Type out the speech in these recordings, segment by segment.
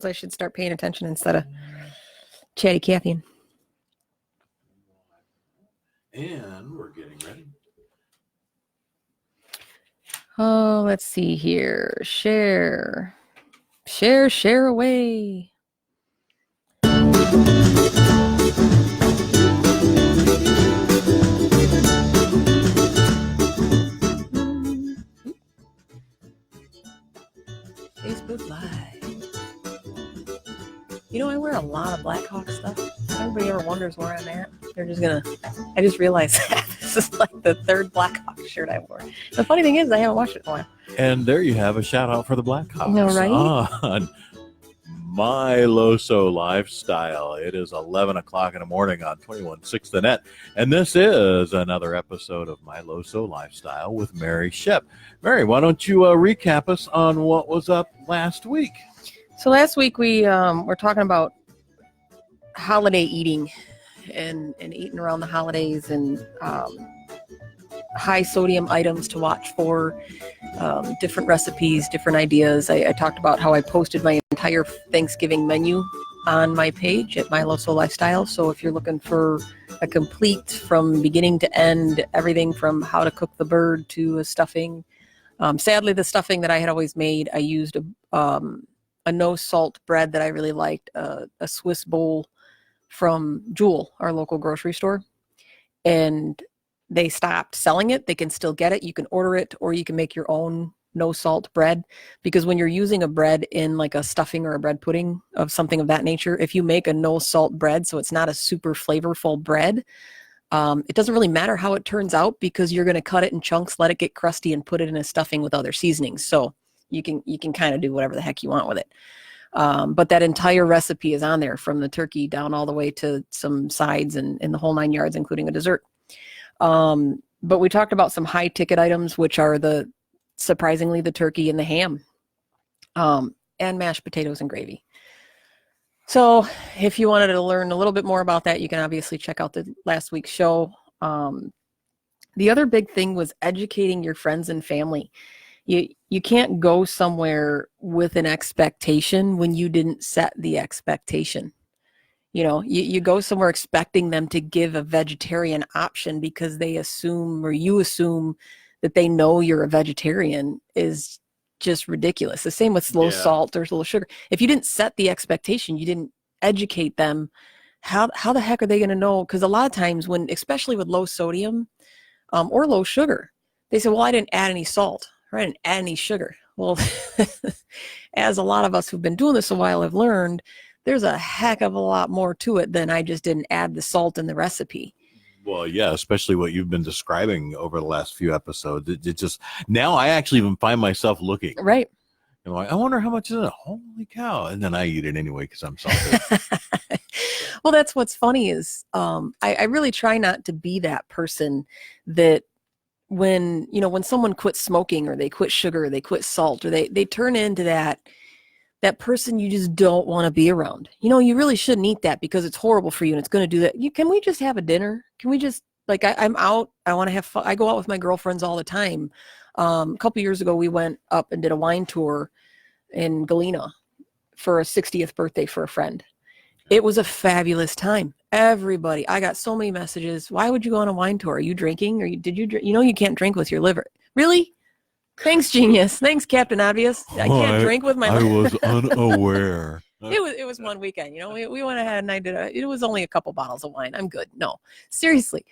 I should start paying attention instead of chatty Cathy. And we're getting ready. Oh, let's see here. Share away. Facebook Live. You know, I wear a lot of Blackhawk stuff. If anybody ever wonders where I'm at, I just realized that this is like the third Blackhawk shirt I wore. The funny thing is, I haven't watched it in a while. And there you have a shout out for the Blackhawks. No, right? On My LoSo Lifestyle. It is 11 o'clock in the morning on 21.6 The Net. And this is another episode of My LoSo Lifestyle with Mary Shep. Mary, why don't you recap us on what was up last week? So last week we were talking about holiday eating and eating around the holidays and high sodium items to watch for, different recipes, different ideas. I talked about how I posted my entire Thanksgiving menu on my page at My LoSo Lifestyle. So if you're looking for a complete from beginning to end, everything from how to cook the bird to a stuffing. Sadly, the stuffing that I had always made, I used a no salt bread that I really liked, a Swiss bowl from Jewel, our local grocery store. And they stopped selling it. They can still get it. You can order it, or you can make your own no salt bread, because when you're using a bread in like a stuffing or a bread pudding of something of that nature, if you make a no salt bread, so it's not a super flavorful bread, it doesn't really matter how it turns out, because you're going to cut it in chunks, let it get crusty, and put it in a stuffing with other seasonings. So you can kind of do whatever the heck you want with it. But that entire recipe is on there, from the turkey down all the way to some sides and the whole 9 yards, including a dessert. But we talked about some high ticket items, which are surprisingly the turkey and the ham, and mashed potatoes and gravy. So if you wanted to learn a little bit more about that, you can obviously check out the last week's show. The other big thing was educating your friends and family. You can't go somewhere with an expectation when you didn't set the expectation. You know, you go somewhere expecting them to give a vegetarian option because they assume, or you assume, that they know you're a vegetarian is just ridiculous. The same with low salt or low sugar. If you didn't set the expectation, you didn't educate them, how the heck are they going to know? Because a lot of times especially with low sodium or low sugar, they say, well, I didn't add any salt, or I didn't add any sugar. Well, as a lot of us who've been doing this a while have learned, there's a heck of a lot more to it than I just didn't add the salt in the recipe. Well, yeah, especially what you've been describing over the last few episodes. It just, now I actually even find myself looking. Right. I'm like, I wonder how much is it? Holy cow. And then I eat it anyway because I'm salty. Well, that's what's funny is I really try not to be that person that when someone quits smoking, or they quit sugar, or they quit salt, or they turn into that person you just don't want to be around. You really shouldn't eat that because it's horrible for you and it's going to do that. Can we just have a dinner? Can we just, like, I'm out. I want to have fun. I go out with my girlfriends all the time. A couple years ago, we went up and did a wine tour in Galena for a 60th birthday for a friend. It was a fabulous time. Everybody, I got so many messages. Why would you go on a wine tour? Are you drinking? Or did you drink? You can't drink with your liver. Really? Thanks, genius. Thanks, Captain Obvious. I can't drink with my. I was unaware. It was one weekend. We went ahead and I did it was only a couple bottles of wine. I'm good. No, seriously.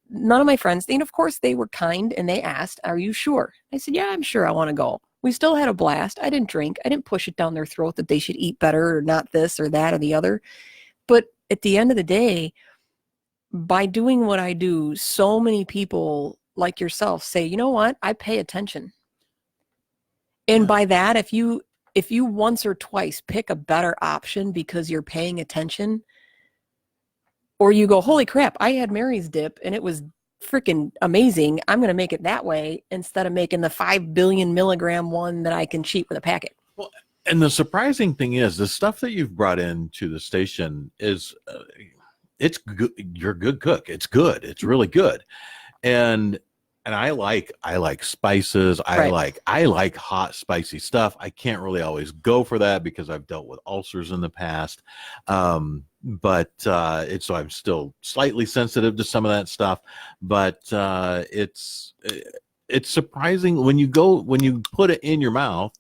None of my friends, of course, they were kind and they asked, "Are you sure?" I said, "Yeah, I'm sure. I want to go." We still had a blast. I didn't drink. I didn't push it down their throat that they should eat better or not this or that or the other. But at the end of the day, by doing what I do, so many people like yourself say, you know what? I pay attention. And by that, if you once or twice pick a better option because you're paying attention, or you go, holy crap, I had Mary's dip and it was freaking amazing, I'm going to make it that way instead of making the 5 billion milligram one that I can cheat with a packet. Well, and the surprising thing is the stuff that you've brought into the station is it's good. You're a good cook. It's good. It's really good. And and I like spices. Right. I like hot, spicy stuff. I can't really always go for that because I've dealt with ulcers in the past. But it's so I'm still slightly sensitive to some of that stuff. But it's surprising when you put it in your mouth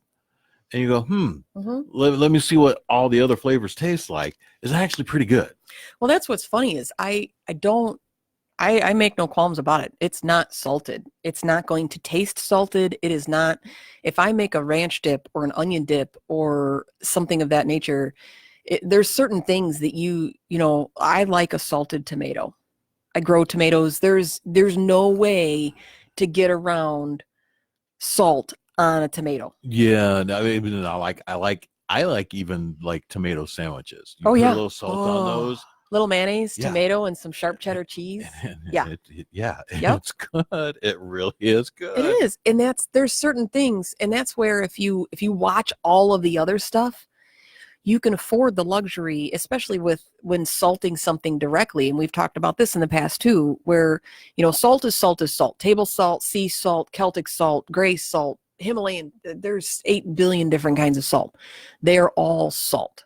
and you go, Mm-hmm. let me see what all the other flavors taste like. It's actually pretty good. Well, that's what's funny is I make no qualms about it. It's not salted. It's not going to taste salted. It is not. If I make a ranch dip or an onion dip or something of that nature, there's certain things that I like a salted tomato. I grow tomatoes. There's no way to get around salt on a tomato. Yeah, no, I mean, I like even like tomato sandwiches. You Oh put a yeah. little salt on those. Little mayonnaise, Yeah. tomato, and some sharp cheddar cheese. Yeah. Yeah, Yep. it's good. It really is It good. is. And there's certain things, and that's where if you watch all of the other stuff, you can afford the luxury, especially when salting something directly. And we've talked about this in the past too, where salt is salt is salt. Table salt, sea salt, Celtic salt, gray salt, Himalayan. There's 8 billion different kinds of salt. They are all salt.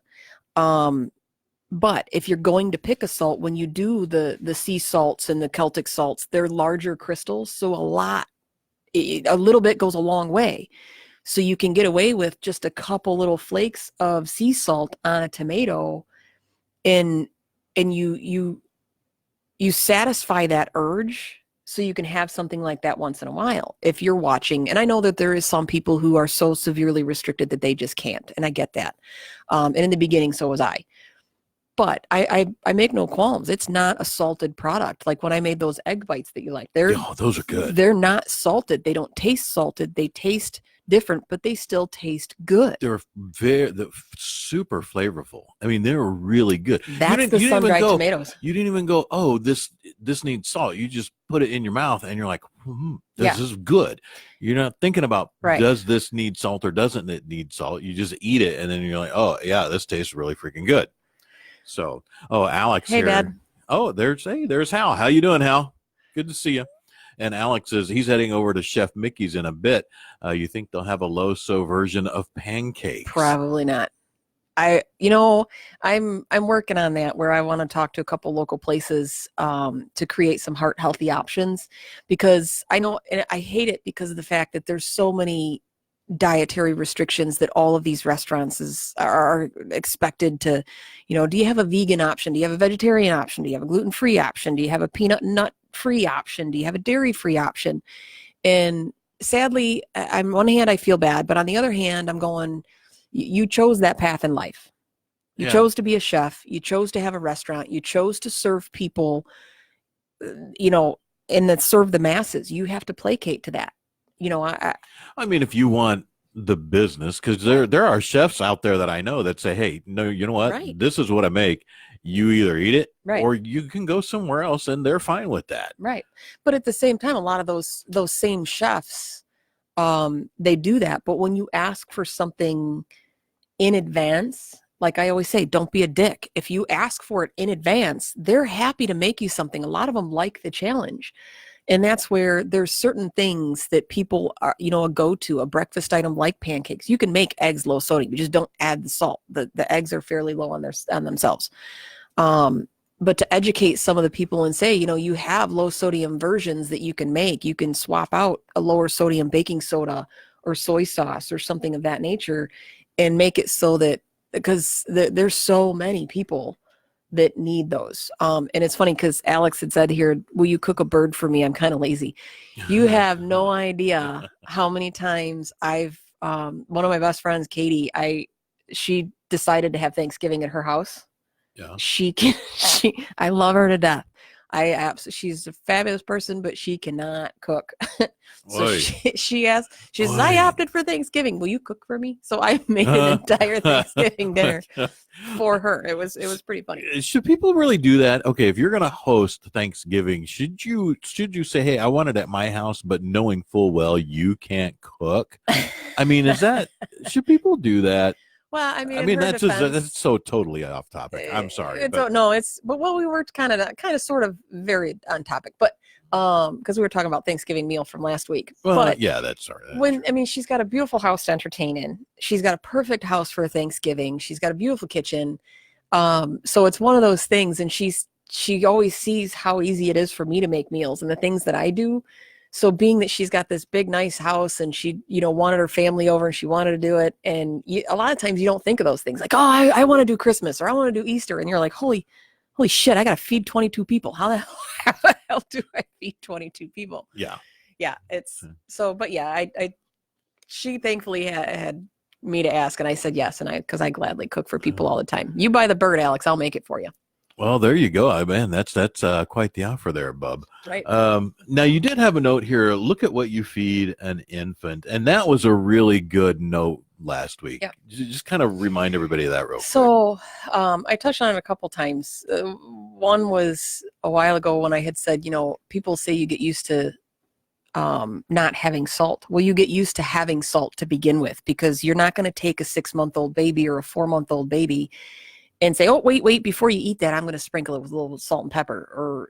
But if you're going to pick a salt, when you do the sea salts and the Celtic salts, they're larger crystals, so a little bit goes a long way. So you can get away with just a couple little flakes of sea salt on a tomato, and you satisfy that urge, so you can have something like that once in a while. If you're watching, and I know that there is some people who are so severely restricted that they just can't, and I get that. And in the beginning, so was I. But I make no qualms. It's not a salted product. Like when I made those egg bites that you like, Those are good. they're not salted. They don't taste salted. They taste different, but they still taste good. They're super flavorful. I mean, they're really good. That's the sun-dried tomatoes. You didn't even go, oh, this needs salt. You just put it in your mouth and you're like, this is good. You're not thinking about, does this need salt or doesn't it need salt? You just eat it and then you're like, oh yeah, this tastes really freaking good. So, Alex Hey, here. Dad. Oh, there's Hal. How you doing, Hal? Good to see you. And Alex says he's heading over to Chef Mickey's in a bit. You think they'll have a LoSo version of pancakes? Probably not. I'm working on that, where I want to talk to a couple local places to create some heart healthy options, because I know, and I hate it because of the fact that there's so many dietary restrictions that all of these restaurants are expected to, do you have a vegan option? Do you have a vegetarian option? Do you have a gluten-free option? Do you have a peanut and nut-free option? Do you have a dairy-free option? And sadly, on one hand, I feel bad, but on the other hand, I'm going, you chose that path in life. You chose to be a chef. You chose to have a restaurant. You chose to serve people, and then serve the masses. You have to placate to that. I mean, if you want the business, because there are chefs out there that I know that say, hey, no, you know what? Right. This is what I make. You either eat it or you can go somewhere else, and they're fine with that. Right. But at the same time, a lot of those same chefs, they do that. But when you ask for something in advance, like I always say, don't be a dick. If you ask for it in advance, they're happy to make you something. A lot of them like the challenge. And that's where there's certain things that people are, a go-to, a breakfast item like pancakes. You can make eggs low sodium. You just don't add the salt. The eggs are fairly low on themselves. But to educate some of the people and say, you have low sodium versions that you can make. You can swap out a lower sodium baking soda or soy sauce or something of that nature and make it so that, because there's so many people that need those. And it's funny because Alex had said here, will you cook a bird for me? I'm kind of lazy. You have no idea how many times one of my best friends, Katie, she decided to have Thanksgiving at her house. Yeah. I love her to death. She's a fabulous person, but she cannot cook. So she says, I opted for Thanksgiving. Will you cook for me? So I made an entire Thanksgiving dinner for her. It was pretty funny. Should people really do that? Okay, if you're going to host Thanksgiving, should you say, hey, I want it at my house, but knowing full well you can't cook? I mean, should people do that? Well, I mean that's so totally off topic. I'm sorry. But we were kind of sort of very on topic. But because we were talking about Thanksgiving meal from last week. Well, but yeah, that's sorry. she's got a beautiful house to entertain in. She's got a perfect house for Thanksgiving. She's got a beautiful kitchen. So it's one of those things, and she always sees how easy it is for me to make meals and the things that I do. So being that she's got this big, nice house and she, wanted her family over and she wanted to do it. And a lot of times you don't think of those things like, oh, I want to do Christmas or I want to do Easter. And you're like, holy shit, I got to feed 22 people. How the hell do I feed 22 people? Yeah. Yeah. It's so, but yeah, she thankfully had me to ask. And I said yes. And because I gladly cook for people all the time. You buy the bird, Alex, I'll make it for you. Well, there you go. Man, that's quite the offer there, bub. Right. Now, you did have a note here. Look at what you feed an infant. And that was a really good note last week. Yeah. Just kind of remind everybody of that real quick. So I touched on it a couple times. One was a while ago when I had said, people say you get used to not having salt. Well, you get used to having salt to begin with, because you're not going to take a 6-month-old baby or a 4-month-old baby and say, oh, wait, before you eat that, I'm going to sprinkle it with a little salt and pepper. Or,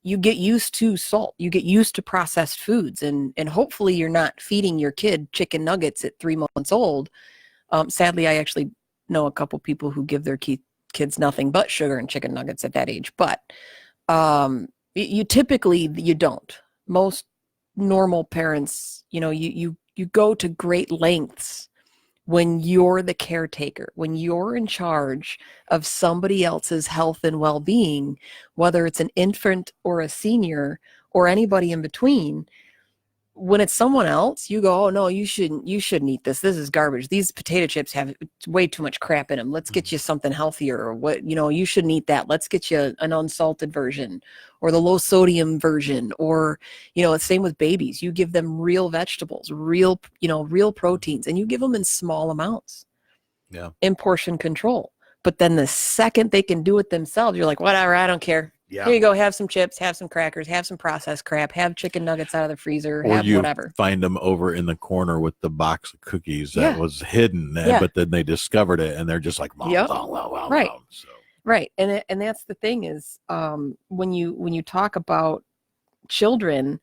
you get used to salt. You get used to processed foods. And hopefully you're not feeding your kid chicken nuggets at 3 months old. Sadly, I actually know a couple people who give their kids nothing but sugar and chicken nuggets at that age. But you typically, you don't. Most normal parents, you go to great lengths when you're the caretaker, when you're in charge of somebody else's health and well-being, whether it's an infant or a senior or anybody in between. When it's someone else, you go, oh no, you shouldn't eat this. This is garbage. These potato chips have way too much crap in them. Let's get you something healthier. Or what, you shouldn't eat that. Let's get you an unsalted version or the low sodium version. Or, same with babies. You give them real vegetables, real proteins, and you give them in small amounts. Yeah. In portion control. But then the second they can do it themselves, you're like, whatever, I don't care. Yeah. Here you go. Have some chips, have some crackers, have some processed crap, have chicken nuggets out of the freezer, or have you whatever. Find them over in the corner with the box of cookies that was hidden, but then they discovered it and they're just like, Mom, right. Mom. So. Right. And that's the thing is, when you talk about children,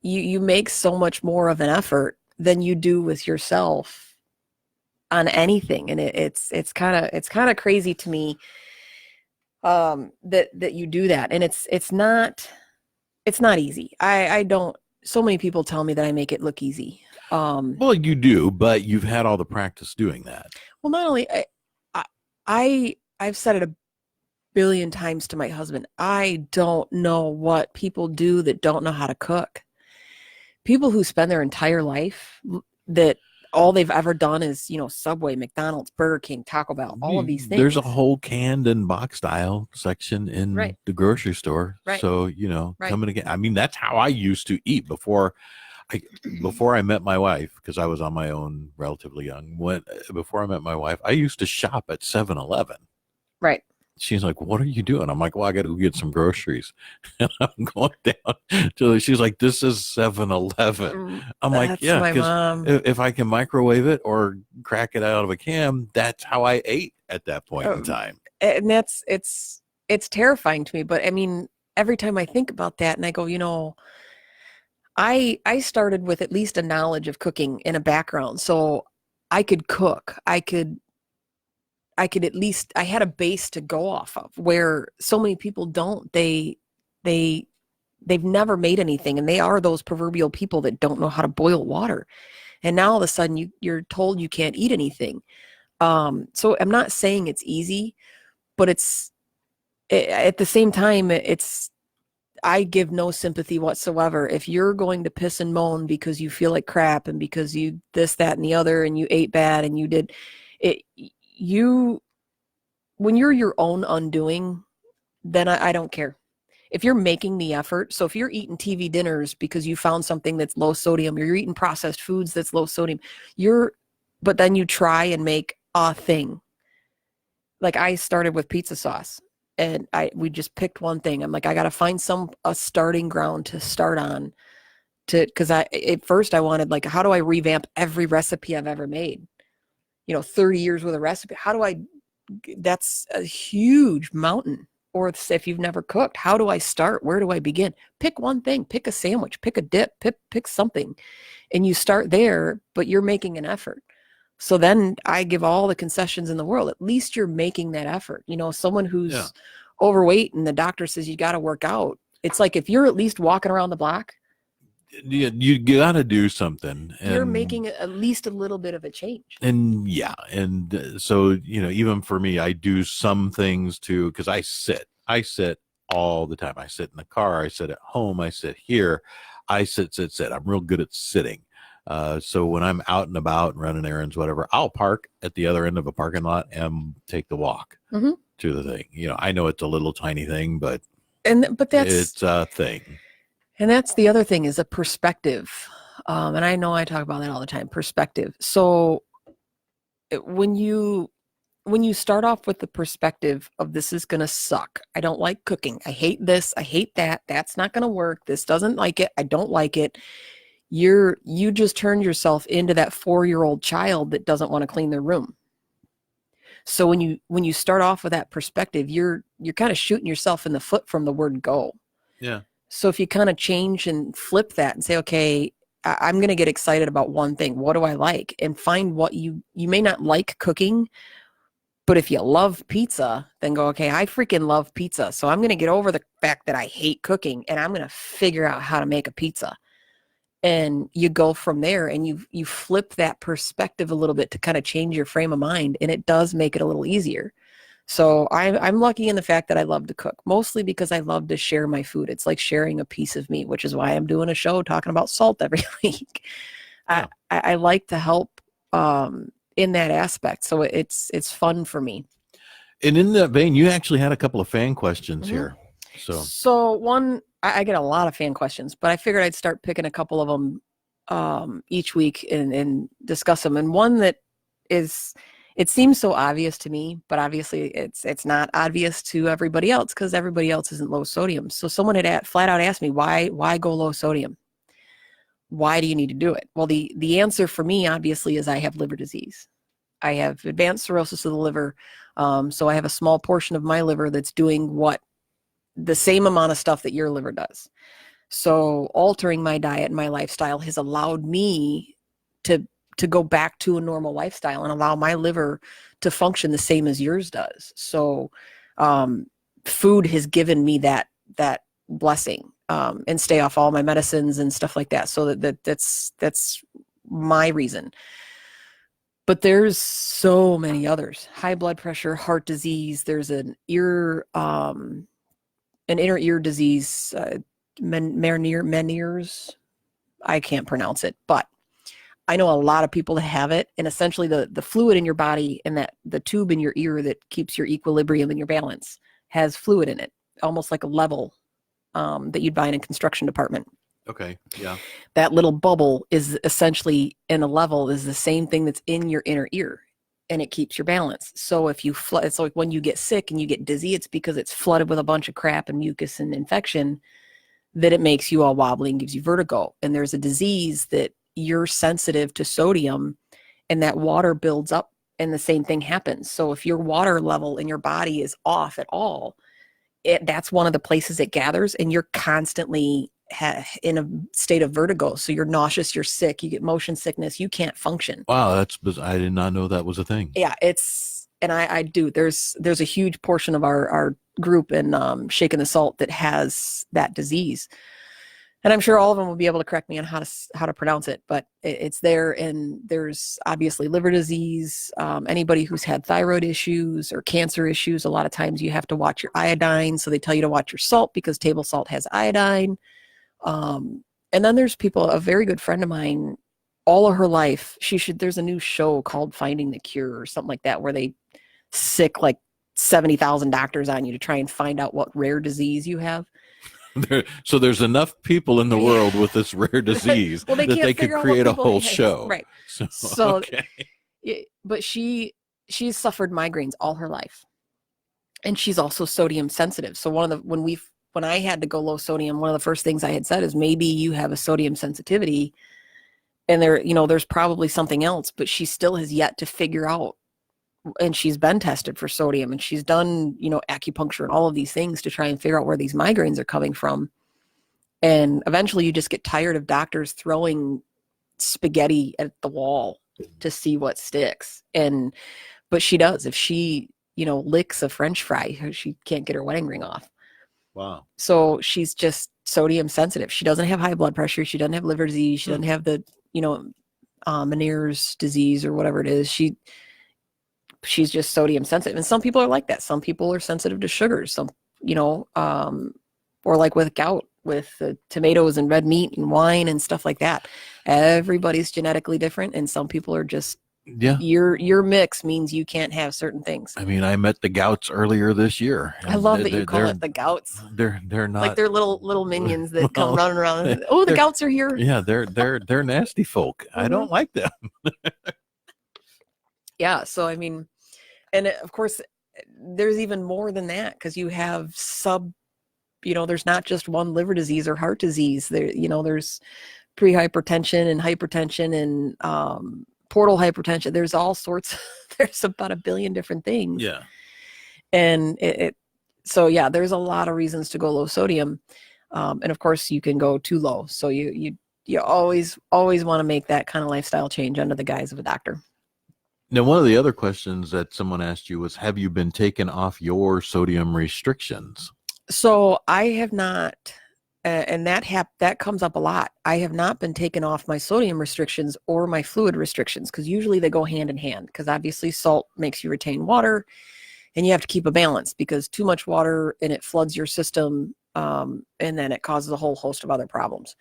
you make so much more of an effort than you do with yourself on anything. And it's kind of crazy to me that you do that. And it's not easy. I don't, so many people tell me that I make it look easy. Well, you do, but you've had all the practice doing that. Well, not only I've said it a billion times to my husband. I don't know what people do that don't know how to cook. People who spend their entire life that all they've ever done is, Subway, McDonald's, Burger King, Taco Bell, all of these things. There's a whole canned and box style section in the grocery store. Right. So, coming again. I mean, that's how I used to eat before I met my wife, because I was on my own relatively young. Before I met my wife, I used to shop at 7-Eleven. Right. She's like, what are you doing? I'm like, well, I got to go get some groceries. And I'm going down to, she's like, this is 7-Eleven. I'm like, yeah, because if I can microwave it or crack it out of a can, that's how I ate at that point in time. And it's terrifying to me. But I mean, every time I think about that and I go, I started with at least a knowledge of cooking in a background. So I could cook. I could at least, I had a base to go off of, where so many people don't. They've never made anything, and they are those proverbial people that don't know how to boil water. And now all of a sudden you're told you can't eat anything. So I'm not saying it's easy, but at the same time, I give no sympathy whatsoever. If you're going to piss and moan because you feel like crap and because you this, that, and the other, and you ate bad and you did it, when you're your own undoing, then I don't care. If you're making the effort, so if you're eating TV dinners because you found something that's low sodium, or you're eating processed foods that's low sodium, but then you try and make a thing. Like I started with pizza sauce, and we just picked one thing. I'm like, I got to find a starting ground to start on, because at first I wanted, like, how do I revamp every recipe I've ever made? 30 years with a recipe. That's a huge mountain. Or if you've never cooked, how do I start? Where do I begin? Pick one thing, pick a sandwich, pick a dip, pick something. And you start there, but you're making an effort. So then I give all the concessions in the world. At least you're making that effort. Someone who's overweight and the doctor says you got to work out. It's like if you're at least walking around the block, you got to do something. You're making at least a little bit of a change. And so, even for me, I do some things too, because I sit all the time. I sit in the car, I sit at home, I sit here, I sit. I'm real good at sitting. So when I'm out and about and running errands, whatever, I'll park at the other end of a parking lot and take the walk to the thing. I know it's a little tiny thing, but it's a thing. And that's the other thing, is a perspective. And I know I talk about that all the time, perspective. So when you start off with the perspective of this is going to suck. I don't like cooking. I hate this. I hate that. That's not going to work. This doesn't like it. I don't like it. You just turned yourself into that 4-year-old child that doesn't want to clean their room. So when you start off with that perspective, you're kind of shooting yourself in the foot from the word go. Yeah. So if you kind of change and flip that and say, okay, I'm going to get excited about one thing. What do I like? And find what you may not like cooking, but if you love pizza, then go, okay, I freaking love pizza. So I'm going to get over the fact that I hate cooking and I'm going to figure out how to make a pizza. And you go from there and you flip that perspective a little bit to kind of change your frame of mind. And it does make it a little easier. So I'm lucky in the fact that I love to cook, mostly because I love to share my food. It's like sharing a piece of me, which is why I'm doing a show talking about salt every week. Yeah. I like to help in that aspect. So it's fun for me. And in that vein, you actually had a couple of fan questions here. So one, I get a lot of fan questions, but I figured I'd start picking a couple of them each week and discuss them. And one that it seems so obvious to me, but obviously it's not obvious to everybody else because everybody else isn't low sodium. So someone had flat out asked me, why go low sodium? Why do you need to do it? Well, the answer for me, obviously, is I have liver disease. I have advanced cirrhosis of the liver. So I have a small portion of my liver that's doing the same amount of stuff that your liver does. So altering my diet and my lifestyle has allowed me to go back to a normal lifestyle and allow my liver to function the same as yours does. So food has given me that blessing and stay off all my medicines and stuff like that. So that's my reason. But there's so many others: high blood pressure, heart disease. There's an inner ear disease, Meniere's. I can't pronounce it, but I know a lot of people that have it. And essentially the fluid in your body and that the tube in your ear that keeps your equilibrium and your balance has fluid in it, almost like a level that you'd buy in a construction department. Okay. Yeah. That little bubble is essentially in a level is the same thing that's in your inner ear, and it keeps your balance. So if you it's like when you get sick and you get dizzy, it's because it's flooded with a bunch of crap and mucus and infection that it makes you all wobbly and gives you vertigo. And there's a disease that you're sensitive to sodium and that water builds up and the same thing happens. So if your water level in your body is off at all, that's one of the places it gathers, and you're constantly in a state of vertigo. So you're nauseous, you're sick, you get motion sickness, you can't function. Wow, I did not know that was a thing. Yeah, and I do. There's a huge portion of our group in Shaking the Salt that has that disease. And I'm sure all of them will be able to correct me on how to pronounce it, but it's there. And there's obviously liver disease. Anybody who's had thyroid issues or cancer issues, a lot of times you have to watch your iodine. So they tell you to watch your salt because table salt has iodine. And then there's people, a very good friend of mine, all of her life, there's a new show called Finding the Cure or something like that, where they sick like 70,000 doctors on you to try and find out what rare disease you have. So there's enough people in the world with this rare disease that they could create a whole show. Right. So okay. But she's suffered migraines all her life. And she's also sodium sensitive. So when I had to go low sodium, one of the first things I had said is maybe you have a sodium sensitivity and there's probably something else, but she still has yet to figure out and she's been tested for sodium, and she's done, acupuncture and all of these things to try and figure out where these migraines are coming from. And eventually you just get tired of doctors throwing spaghetti at the wall to see what sticks. But she does. If she, licks a French fry, she can't get her wedding ring off. Wow. So she's just sodium sensitive. She doesn't have high blood pressure. She doesn't have liver disease. She doesn't have the, Meniere's disease or whatever it is. She's just sodium sensitive. And some people are like that. Some people are sensitive to sugars. Some, or like with gout, with tomatoes and red meat and wine and stuff like that. Everybody's genetically different, and some people are just, your mix means you can't have certain things. I mean, I met the Gouts earlier this year. I love that you call it the Gouts. They're not like they're little minions that come running around. Oh, the Gouts are here. Yeah, they're nasty folk. I don't like them. Yeah, so I mean, and of course, there's even more than that, because you have there's not just one liver disease or heart disease. There's prehypertension and hypertension and portal hypertension. There's all sorts. There's about 1 billion different things. Yeah. And so yeah, there's a lot of reasons to go low sodium. And of course you can go too low. So you always want to make that kind of lifestyle change under the guise of a doctor. Now, one of the other questions that someone asked you was, have you been taken off your sodium restrictions? So I have not, and that comes up a lot. I have not been taken off my sodium restrictions or my fluid restrictions, because usually they go hand in hand, because obviously salt makes you retain water, and you have to keep a balance, because too much water and it floods your system, and then it causes a whole host of other problems.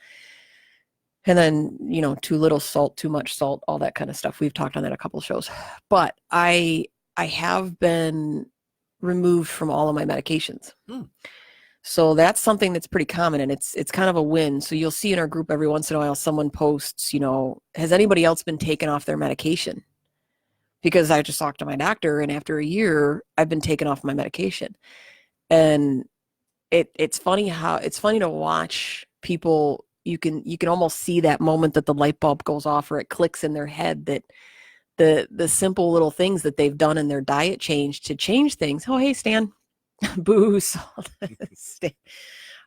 And then, too little salt, too much salt, all that kind of stuff. We've talked on that a couple of shows. But I have been removed from all of my medications. So that's something that's pretty common, and it's kind of a win. So you'll see in our group every once in a while someone posts, has anybody else been taken off their medication? Because I just talked to my doctor, and after a year I've been taken off my medication. And it's funny to watch people. You can almost see that moment that the light bulb goes off, or it clicks in their head, that the simple little things that they've done in their diet change to change things. Oh, hey, Stan. Booze.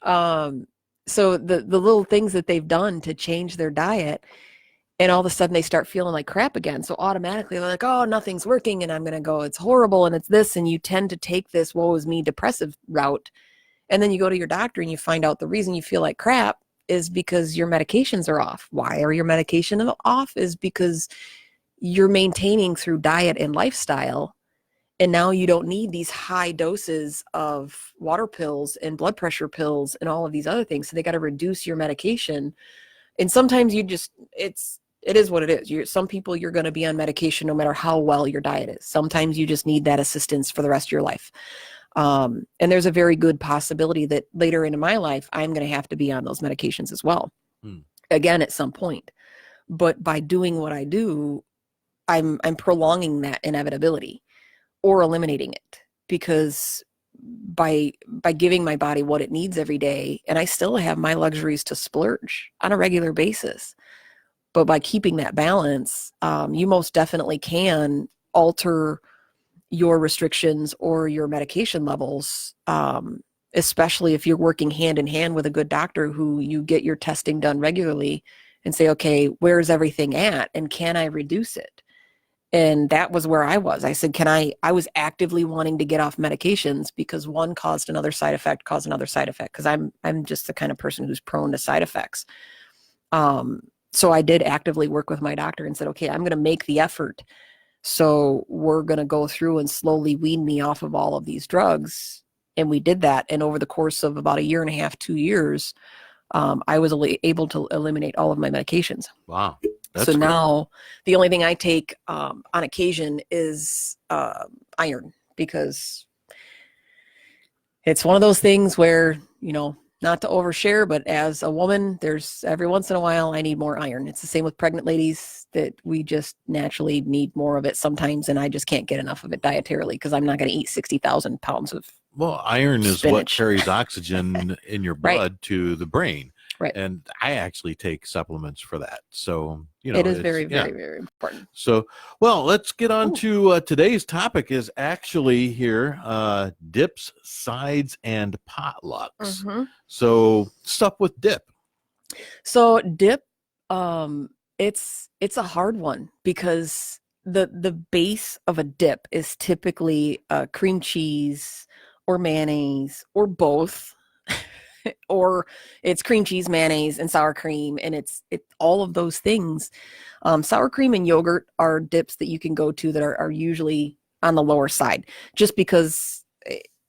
So the little things that they've done to change their diet, and all of a sudden they start feeling like crap again. So automatically they're like, oh, nothing's working, and I'm going to go, it's horrible, and it's this. And you tend to take this woe is me depressive route. And then you go to your doctor and you find out the reason you feel like crap is because your medications are off. Why are your medications off? Is because you're maintaining through diet and lifestyle. And now you don't need these high doses of water pills and blood pressure pills and all of these other things. So they got to reduce your medication. And sometimes it is what it is. Some people, you're going to be on medication no matter how well your diet is. Sometimes you just need that assistance for the rest of your life. And there's a very good possibility that later into my life, I'm going to have to be on those medications as well. Again, at some point. But by doing what I do, I'm prolonging that inevitability, or eliminating it, because by giving my body what it needs every day, and I still have my luxuries to splurge on a regular basis, but by keeping that balance, you most definitely can alter your restrictions or your medication levels, especially if you're working hand in hand with a good doctor who you get your testing done regularly and say, okay, where's everything at, and can I reduce it? And that was where I was. I said, I was actively wanting to get off medications, because one caused another side effect, because I'm just the kind of person who's prone to side effects. So I did actively work with my doctor and said, okay, I'm going to make the effort. So we're going to go through and slowly wean me off of all of these drugs. And we did that. And over the course of about 1.5 years, 2 years, I was able to eliminate all of my medications. Wow. So now the only thing I take on occasion is iron, because it's one of those things where, not to overshare, but as a woman, there's every once in a while I need more iron. It's the same with pregnant ladies, that we just naturally need more of it sometimes, and I just can't get enough of it dietarily, because I'm not going to eat 60,000 pounds of iron is spinach. what carries oxygen in your blood to the brain. Right. And I actually take supplements for that. So, It is it's, very, yeah. very, very important. So, well, let's get on Ooh. to today's topic is actually here, dips, sides, and potlucks. Mm-hmm. So stuff with dip. So dip, it's a hard one because the base of a dip is typically cream cheese or mayonnaise or both, or it's cream cheese, mayonnaise, and sour cream, and it's all of those things. Sour cream and yogurt are dips that you can go to that are usually on the lower side, just because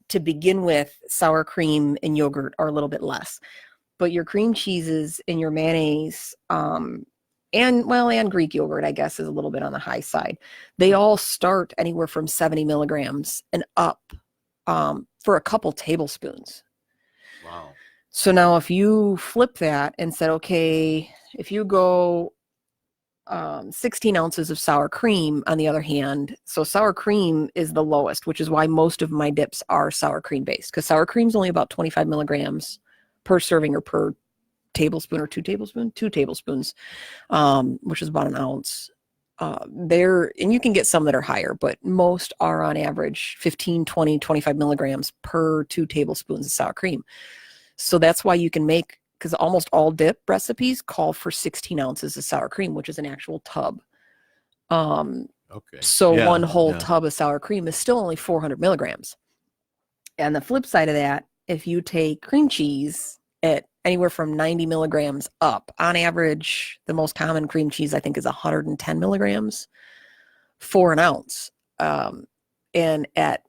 to begin with, sour cream and yogurt are a little bit less. But your cream cheeses and your mayonnaise, and Greek yogurt, I guess, is a little bit on the high side. They all start anywhere from 70 milligrams and up, for a couple tablespoons. Wow. So now if you flip that and said, okay, if you go 16 ounces of sour cream on the other hand, so sour cream is the lowest, which is why most of my dips are sour cream based, because sour cream is only about 25 milligrams per serving or per tablespoon or 2 tablespoons, which is about an ounce. And you can get some that are higher, but most are on average 15, 20, 25 milligrams per 2 tablespoons of sour cream. So that's why you can make, because almost all dip recipes call for 16 ounces of sour cream, which is an actual tub. Okay. So Yeah, one whole yeah. tub of sour cream is still only 400 milligrams. And the flip side of that, if you take cream cheese at anywhere from 90 milligrams up, on average, the most common cream cheese I think is 110 milligrams for an ounce. And at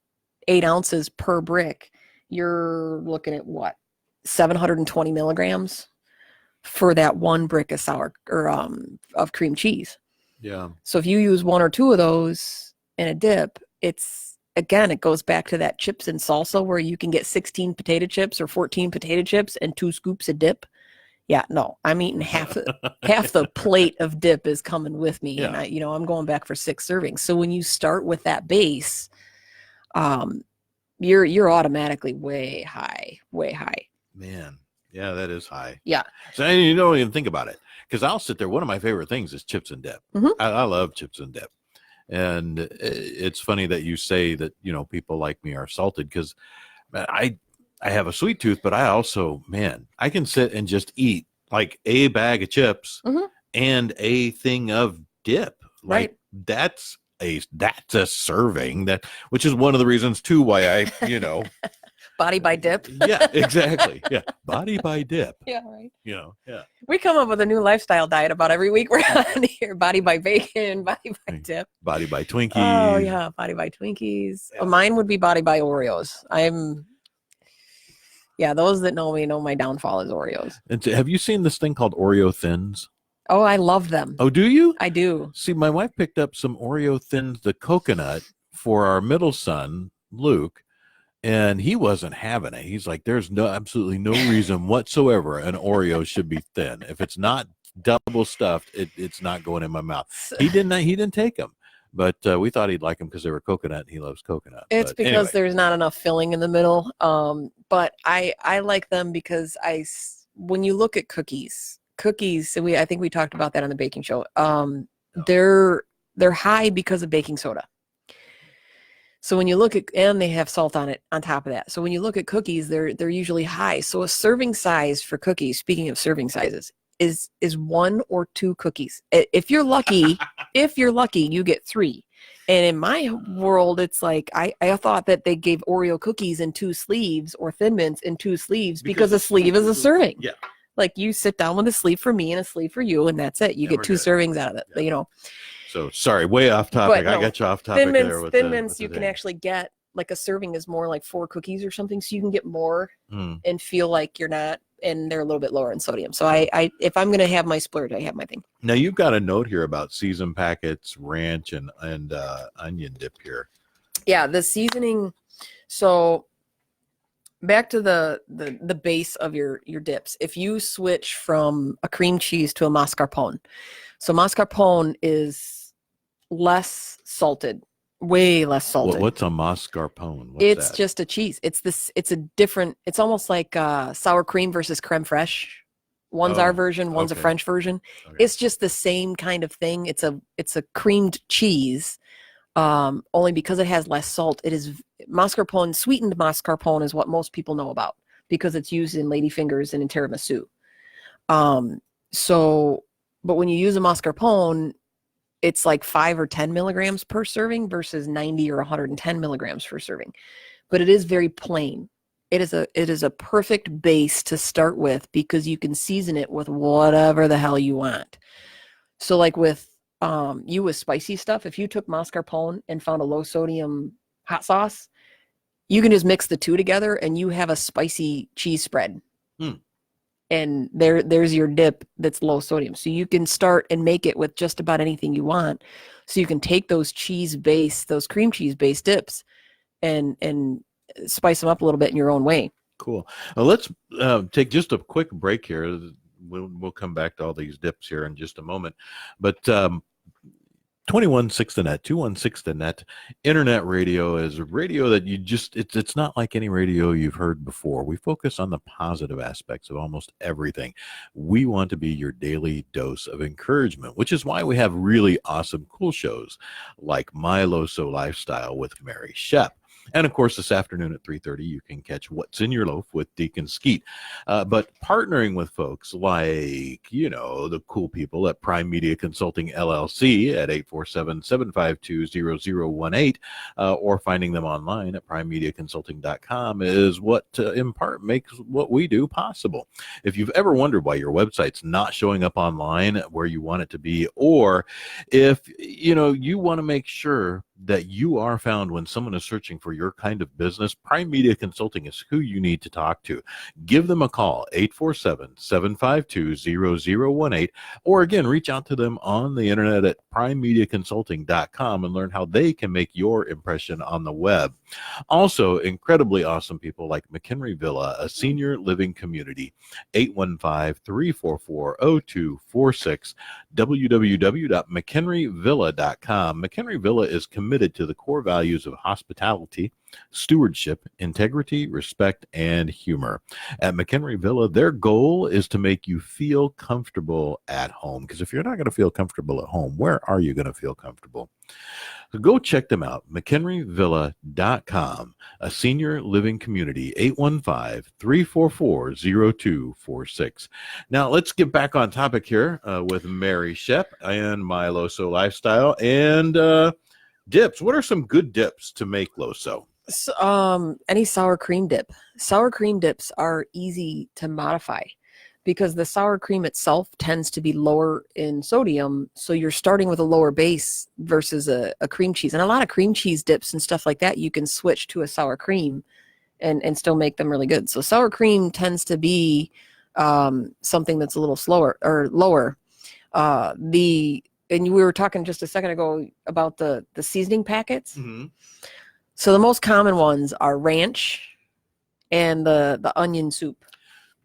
8 ounces per brick, you're looking at what? 720 milligrams for that one brick of sour or of cream cheese. Yeah. So if you use 1 or 2 of those in a dip, it goes back to that chips and salsa where you can get 16 potato chips or 14 potato chips and 2 scoops of dip. Yeah, no, I'm eating half the plate of dip is coming with me, Yeah. and I'm going back for 6 servings. So when you start with that base, you're automatically way high. Man. Yeah, that is high. Yeah. So you don't even think about it, because I'll sit there. One of my favorite things is chips and dip. Mhm. I love chips and dip. And it's funny that you say that, people like me are salted, because I have a sweet tooth, but I also, I can sit and just eat like a bag of chips Mhm. and a thing of dip. Like Right. that's a serving, which is one of the reasons too why I, Body by dip. yeah, exactly. Yeah. Body by dip. Yeah, right. Yeah. We come up with a new lifestyle diet about every week we're on here. Body by bacon, body by dip. Body by Twinkies. Oh, yeah. Body by Twinkies. Yeah. Mine would be body by Oreos. Those that know me know my downfall is Oreos. And have you seen this thing called Oreo Thins? Oh, I love them. Oh, do you? I do. See, my wife picked up some Oreo Thins, the coconut, for our middle son, Luke, and he wasn't having it. He's like, there's absolutely no reason whatsoever an Oreo should be thin. If it's not double stuffed, it's not going in my mouth. He didn't take them, but we thought he'd like them because they were coconut. And he loves coconut. It's because anyway. there's not enough filling in the middle. But I like them because when you look at cookies, I think we talked about that on the baking show. They're high because of baking soda. So when you look at, and they have salt on it on top of that. So when you look at cookies, they're usually high. So a serving size for cookies, speaking of serving sizes, is 1 or 2 cookies. If you're lucky, you get 3. And in my world, it's like I thought that they gave Oreo cookies in 2 sleeves or Thin Mints in 2 sleeves because a sleeve is a serving. Yeah. Like you sit down with a sleeve for me and a sleeve for you, and that's it. You get 2 servings out of it. Yeah. So sorry, way off topic. No, I got you off topic. Thin Mints, you can actually get, like, a serving is more like 4 cookies or something, so you can get more and feel like you're not, and they're a little bit lower in sodium. So I if I'm gonna have my splurge, I have my thing. Now you've got a note here about season packets, ranch, and onion dip here. Yeah, the seasoning. So back to the base of your dips. If you switch from a cream cheese to a mascarpone, so mascarpone is less salted, way less salted. What's a mascarpone? It's just a cheese. It's a different, it's almost like sour cream versus creme fraiche. One's our version, one's a okay. French version. Okay. It's just the same kind of thing. It's a creamed cheese, only because it has less salt. It is mascarpone. Sweetened mascarpone is what most people know about because it's used in ladyfingers and in tiramisu. So, but when you use a mascarpone, it's like 5 or 10 milligrams per serving versus 90 or 110 milligrams per serving. But it is very plain. It is a perfect base to start with because you can season it with whatever the hell you want. So like with you with spicy stuff, if you took mascarpone and found a low sodium hot sauce, you can just mix the two together and you have a spicy cheese spread. And there's your dip that's low sodium. So you can start and make it with just about anything you want. So you can take those those cream cheese based dips and spice them up a little bit in your own way. Cool. Let's take just a quick break here. We'll come back to all these dips here in just a moment. But 216 the net, 216 the net, internet radio is a radio that it's not like any radio you've heard before. We focus on the positive aspects of almost everything. We want to be your daily dose of encouragement, which is why we have really awesome, cool shows like My LoSo Lifestyle with Mary Shep. And of course, this afternoon at 3:30, you can catch What's in Your Loaf with Deacon Skeet. But partnering with folks like, the cool people at Prime Media Consulting LLC at 847-752-0018, or finding them online at primemediaconsulting.com is what in part makes what we do possible. If you've ever wondered why your website's not showing up online where you want it to be, or if you want to make sure that you are found when someone is searching for your kind of business, Prime Media Consulting is who you need to talk to. Give them a call, 847-752-0018, or again, reach out to them on the internet at primemediaconsulting.com and learn how they can make your impression on the web. Also, incredibly awesome people like McHenry Villa, a senior living community, 815-344-0246, www.mchenryvilla.com. McHenry Villa is committed to the core values of hospitality, stewardship, integrity, respect, and humor. At McHenry Villa, their goal is to make you feel comfortable at home. Because if you're not going to feel comfortable at home, where are you going to feel comfortable? So go check them out, mchenryvilla.com, a senior living community, 815-344-0246. Now, let's get back on topic here with Mary Shep and My LoSo Lifestyle and dips. What are some good dips to make LoSo? Any sour cream dip. Sour cream dips are easy to modify because the sour cream itself tends to be lower in sodium. So you're starting with a lower base versus a cream cheese. And a lot of cream cheese dips and stuff like that, you can switch to a sour cream and still make them really good. So sour cream tends to be something that's a little slower or lower. And we were talking just a second ago about the seasoning packets. Mm-hmm. So the most common ones are ranch and the onion soup.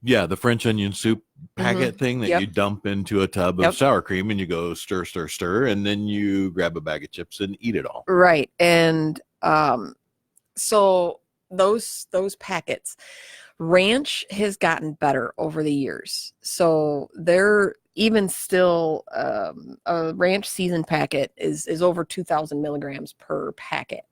Yeah, the French onion soup packet thing that you dump into a tub of sour cream and you go stir, stir, stir, and then you grab a bag of chips and eat it all. Right. And so those packets, ranch has gotten better over the years. So they're even still a ranch seasoned packet is over 2,000 milligrams per packet.